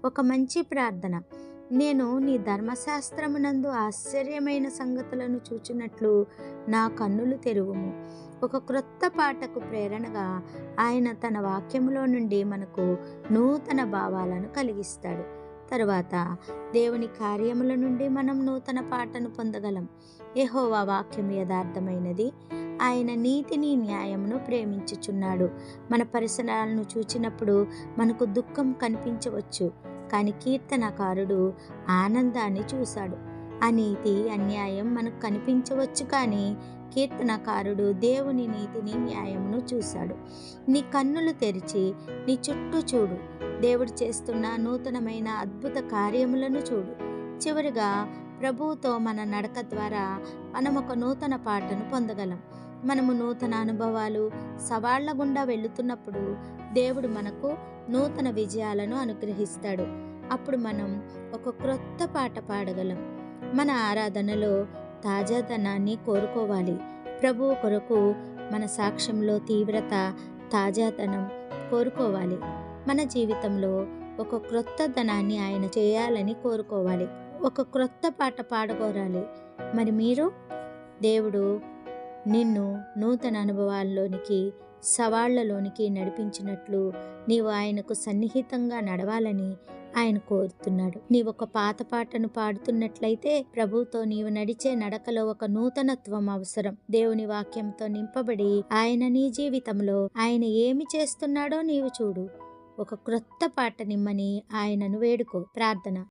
ఒక మంచి ప్రార్థన. నేను నీ ధర్మశాస్త్రమునందు ఆశ్చర్యమైన సంగతులను చూచినట్లు నా కన్నులు తెరువుము. ఒక క్రొత్త పాటకు ప్రేరణగా ఆయన తన వాక్యములో నుండి మనకు నూతన భావాలను కలిగిస్తాడు. తరువాత దేవుని కార్యముల నుండి మనం నూతన పాటను పొందగలం. యెహోవా వాక్యం యథార్థమైనది, ఆయన నీతిని న్యాయమును ప్రేమించుచున్నాడు. మన పరిసరాలను చూచినప్పుడు మనకు దుఃఖం కనిపించవచ్చు, కానీ కీర్తనకారుడు ఆనందాన్ని చూశాడు. అనీతి అన్యాయం మనకు కనిపించవచ్చు, కానీ కీర్తనకారుడు దేవుని నీతిని న్యాయమును చూశాడు. నీ కన్నులు తెరిచి నీ చుట్టూ చూడు. దేవుడు చేస్తున్న నూతనమైన అద్భుత కార్యములను చూడు. చివరిగా ప్రభువుతో మన నడక ద్వారా మనం ఒక నూతన పాటను పొందగలం. మనము నూతన అనుభవాలు, సవాళ్ల గుండా వెళుతున్నప్పుడు దేవుడు మనకు నూతన విజయాలను అనుగ్రహిస్తాడు. అప్పుడు మనం ఒక క్రొత్త పాట పాడగలం. మన ఆరాధనలో తాజాదనాన్ని కోరుకోవాలి. ప్రభువు కొరకు మన సాక్ష్యంలో తీవ్రత, తాజాదనం కోరుకోవాలి. మన జీవితంలో ఒక క్రొత్త ధనాన్ని ఆయన చేయాలని కోరుకోవాలి. ఒక క్రొత్త పాట పాడుకోరాలి. మరి మీరు? దేవుడు నిన్ను నూతన అనుభవాల్లోనికి, సవాళ్లలోనికి నడిపించినట్లు నీవు ఆయనకు సన్నిహితంగా నడవాలని ఆయన కోరుతున్నాడు. నీవు ఒక పాత పాటను పాడుతున్నట్లయితే ప్రభువుతో నీవు నడిచే నడకలో ఒక నూతనత్వం అవసరం. దేవుని వాక్యంతో నింపబడి ఆయన నీ జీవితంలో ఆయన ఏమి చేస్తున్నాడో నీవు చూడు. ఒక క్రొత్త పాట నిమ్మని ఆయనను వేడుకో. ప్రార్థన.